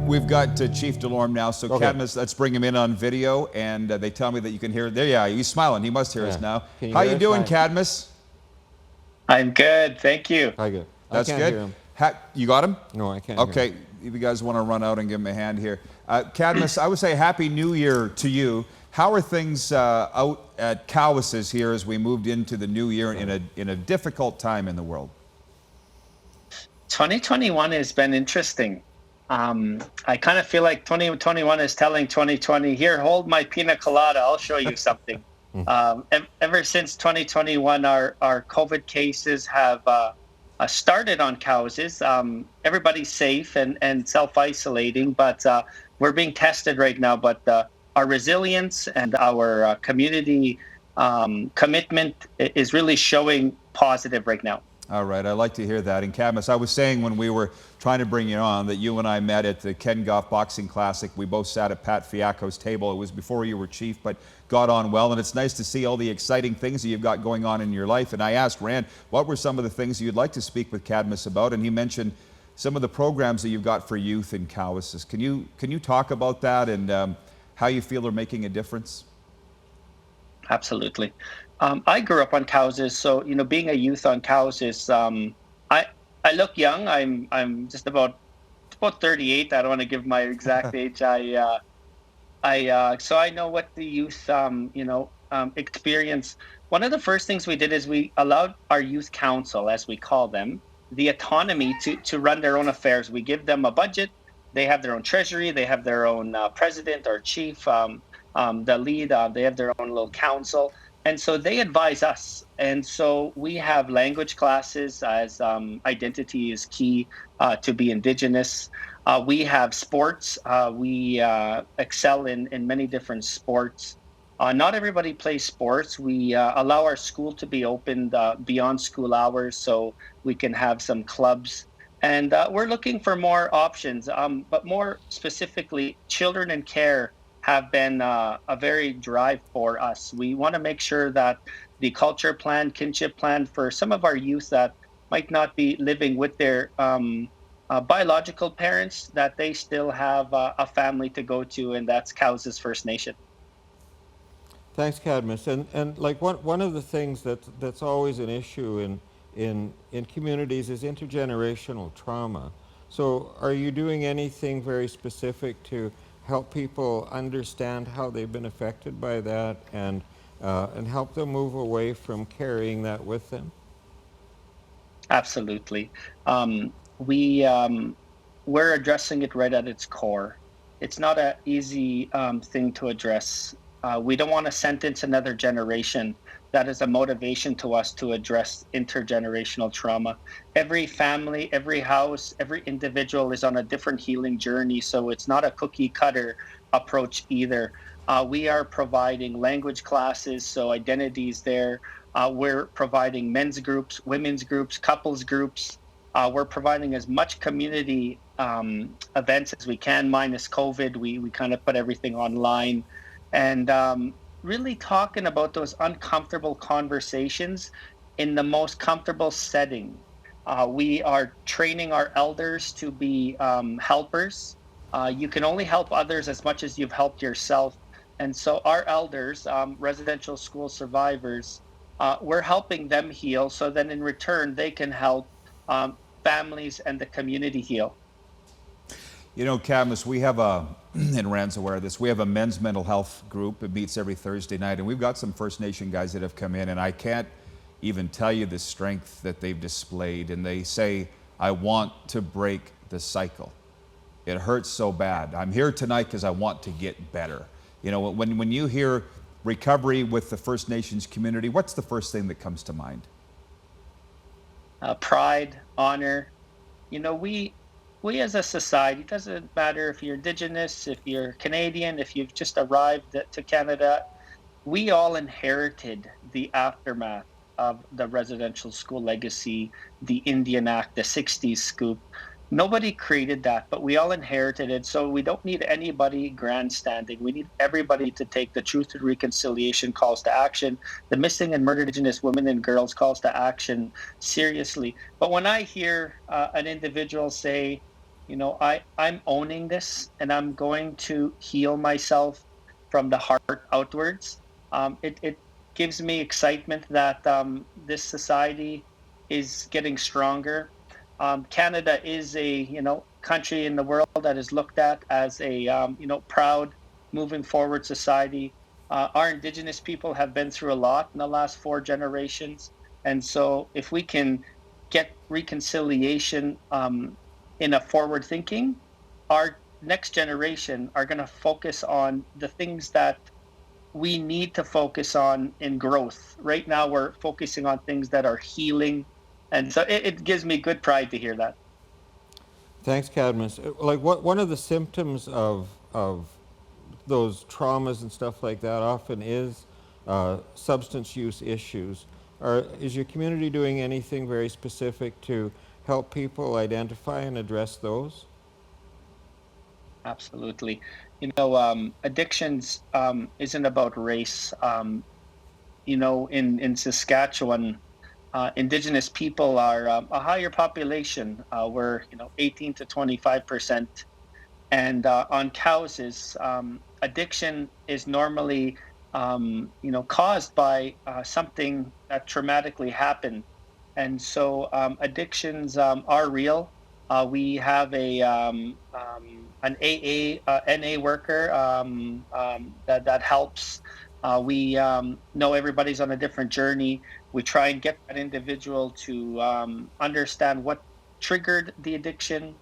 We've got Chief Delorme now, so Okay. Cadmus, let's bring him in on video, and they tell me that you can hear. There, yeah, he's smiling. He must hear us now. Can you How hear you us? doing, Hi. Cadmus? I'm good, thank you. Hi, good. That's I can't good. hear him. You got him? No, I can't hear Okay, him. if you guys want to run out and give him a hand here. Cadmus, I would say Happy New Year to you. How are things out at Cadmus's here as we moved into the new year in a difficult time in the world? 2021 has been interesting. I kind of feel like 2021 is telling 2020, here, hold my pina colada, I'll show you something. Ever since 2021, our COVID cases have started on Cadmus's. Everybody's safe and self-isolating, but we're being tested right now. But our resilience and our community commitment is really showing positive right now. All right, I like to hear that. And Cadmus, I was saying when we were trying to bring you on that you and I met at the Ken Goff Boxing Classic. We both sat at Pat Fiacco's table. It was before you were chief, but got on well. And it's nice to see all the exciting things that you've got going on in your life. And I asked Rand, what were some of the things you'd like to speak with Cadmus about? And he mentioned some of the programs that you've got for youth in Cadmus. Can you talk about that and how you feel are making a difference? Absolutely. I grew up on Cadmus, so being a youth on Cadmus, I look young. I'm just about 38. I don't want to give my exact age. So I know what the youth experience. One of the first things we did is we allowed our youth council, as we call them, the autonomy to run their own affairs. We give them a budget. They have their own treasury. They have their own president or chief, the lead. They have their own little council. And so they advise us. And so we have language classes as identity is key to be Indigenous. We have sports. We excel in many different sports. Not everybody plays sports. We allow our school to be opened beyond school hours so we can have some clubs. And we're looking for more options, but more specifically, children in care have been a very drive for us. We want to make sure that the culture plan, kinship plan for some of our youth that might not be living with their biological parents, that they still have a family to go to, and that's Cadmus's First Nation. Thanks, Cadmus. And like one of the things that's always an issue in communities is intergenerational trauma. So are you doing anything very specific to help people understand how they've been affected by that and help them move away from carrying that with them? Absolutely. We're addressing it right at its core. It's not an easy thing to address. We don't want to sentence another generation. That is a motivation to us to address intergenerational trauma. Every family, every house, every individual is on a different healing journey, so it's not a cookie cutter approach either. We are providing language classes, so identities there. We're providing men's groups, women's groups, couples groups. We're providing as much community events as we can, minus COVID. We kind of put everything online. And really talking about those uncomfortable conversations in the most comfortable setting. We are training our elders to be helpers. You can only help others as much as you've helped yourself. And so our elders, residential school survivors, we're helping them heal so then in return they can help families and the community heal. You know, Cadmus, we have and Rand's aware of this, we have a men's mental health group. It meets every Thursday night, and we've got some First Nation guys that have come in, and I can't even tell you the strength that they've displayed. And they say, I want to break the cycle. It hurts so bad. I'm here tonight because I want to get better. You know, when you hear recovery with the First Nations community, what's the first thing that comes to mind? Pride, honor. You know, we as a society, it doesn't matter if you're Indigenous, if you're Canadian, if you've just arrived to Canada, we all inherited the aftermath of the residential school legacy, the Indian Act, the 60s scoop. Nobody created that, but we all inherited it. So we don't need anybody grandstanding. We need everybody to take the Truth and Reconciliation calls to action, the missing and murdered Indigenous women and girls calls to action seriously. But when I hear an individual say, I'm owning this and I'm going to heal myself from the heart outwards. It gives me excitement that this society is getting stronger. Canada is a country in the world that is looked at as a proud, moving forward society. Our Indigenous people have been through a lot in the last 4 generations, and so if we can get reconciliation in a forward thinking, our next generation are going to focus on the things that we need to focus on in growth. Right now, we're focusing on things that are healing. And so it gives me good pride to hear that. Thanks, Cadmus. Like one of the symptoms of those traumas and stuff like that often is substance use issues. Is your community doing anything very specific to help people identify and address those? Absolutely. Addictions isn't about race. In Saskatchewan, Indigenous people are a higher population. We're 18 to 25%, and on cows is addiction is normally caused by something that traumatically happened, and so addictions are real. We have an AA NA worker that helps. We know everybody's on a different journey. We try and get that individual to understand what triggered the addiction.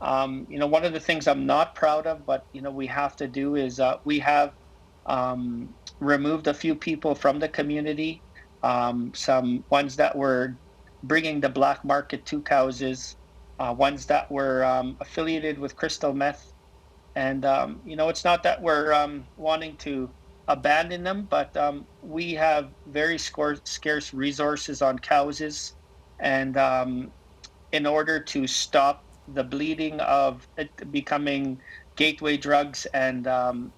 One of the things I'm not proud of, but we have to do is we have removed a few people from the community. Some ones that were bringing the black market to houses, ones that were affiliated with crystal meth, and it's not that we're wanting to abandon them, but we have very scarce resources on houses, and in order to stop the bleeding of it becoming gateway drugs and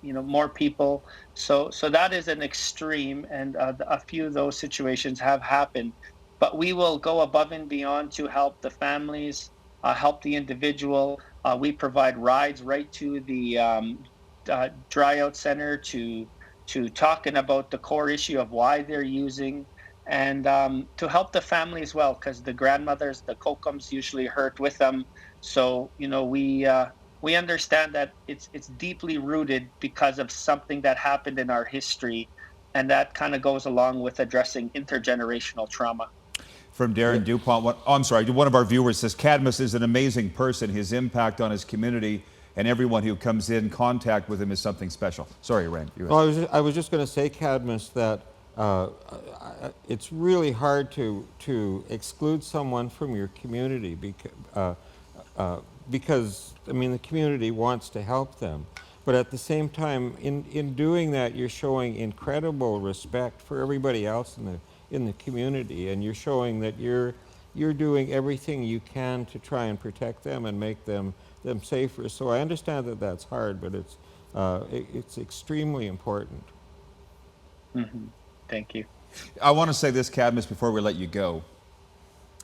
more people. So that is an extreme, and a few of those situations have happened. But we will go above and beyond to help the families, help the individual. We provide rides right to the dry out center to talking about the core issue of why they're using, and to help the family as well, because the grandmothers, the kokums, usually hurt with them. So we understand that it's deeply rooted because of something that happened in our history, and that kind of goes along with addressing intergenerational trauma. From Darren DuPont, I'm sorry, one of our viewers says, Cadmus is an amazing person. His impact on his community and everyone who comes in contact with him is something special. Sorry, Rand. Well, I was just going to say, Cadmus, that it's really hard to exclude someone from your community because, I mean, the community wants to help them. But at the same time, in doing that, you're showing incredible respect for everybody else in the community, and you're showing that you're doing everything you can to try and protect them and make them safer. So I understand that that's hard, but it's extremely important. Mm-hmm. Thank you. I want to say this, Cadmus, before we let you go.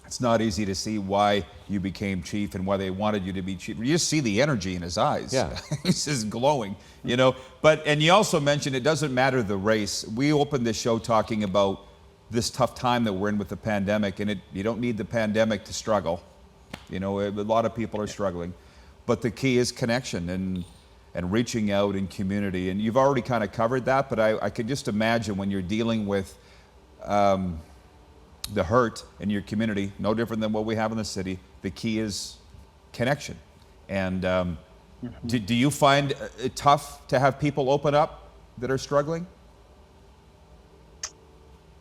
It's not easy to see why you became chief and why they wanted you to be chief. You just see the energy in his eyes. Yeah. He's just glowing, and you also mentioned it doesn't matter the race. We opened this show talking about this tough time that we're in with the pandemic, and you don't need the pandemic to struggle. A lot of people are struggling, but the key is connection and reaching out in community. And you've already kind of covered that, but I could just imagine when you're dealing with the hurt in your community, no different than what we have in the city, the key is connection. And do you find it tough to have people open up that are struggling?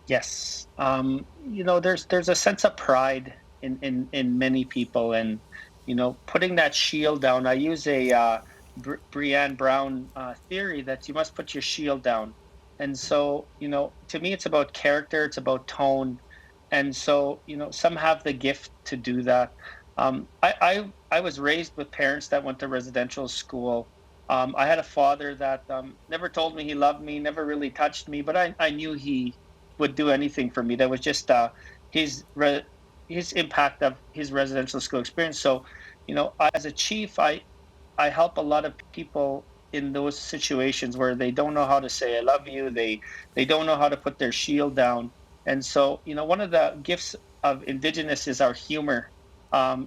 Yes. There's a sense of pride in many people, and putting that shield down. I use a Brené Brown theory that you must put your shield down. And so, to me, it's about character, it's about tone. And so, some have the gift to do that. I was raised with parents that went to residential school. I had a father that never told me he loved me, never really touched me, but I knew he would do anything for me. That was just his impact of his residential school experience. So, as a chief, I help a lot of people in those situations where they don't know how to say I love you. They don't know how to put their shield down. And so, one of the gifts of Indigenous is our humor,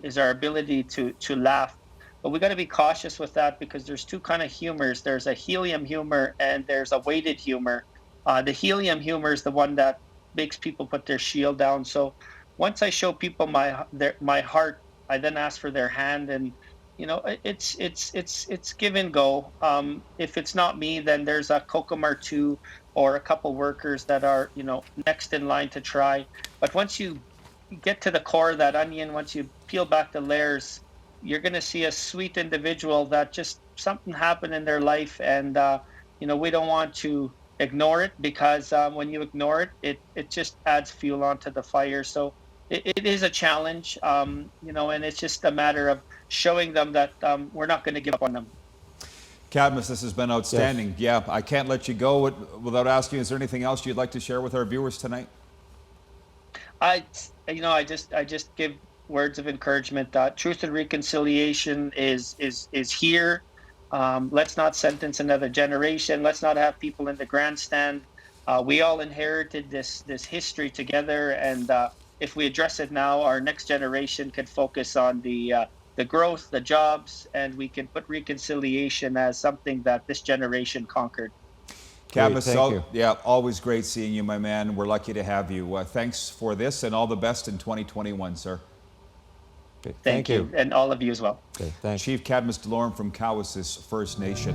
is our ability to laugh. But we got to be cautious with that because there's two kind of humors. There's a helium humor and there's a weighted humor. The helium humor is the one that makes people put their shield down. So once I show people my heart, I then ask for their hand, and it's give and go. If it's not me, then there's a kokum or two or a couple workers that are next in line to try. But once you get to the core of that onion, once you peel back the layers, you're going to see a sweet individual that just something happened in their life, and we don't want to ignore it because when you ignore it just adds fuel onto the fire. So it is a challenge, and it's just a matter of showing them that we're not going to give up on them. Cadmus, this has been outstanding. Yes. Yeah, I can't let you go without asking, is there anything else you'd like to share with our viewers tonight? I just give words of encouragement. Truth and reconciliation is here. Let's not sentence another generation. Let's not have people in the grandstand. We all inherited this history together, and if we address it now, our next generation could focus on the growth, the jobs, and we can put reconciliation as something that this generation conquered. Cadmus, thank you. yeah, always great seeing you, my man. We're lucky to have you. Thanks for this, and all the best in 2021, sir. Okay, Thank you, and all of you as well. Okay, thanks. Chief Cadmus Delorme from Cowessess First Nation.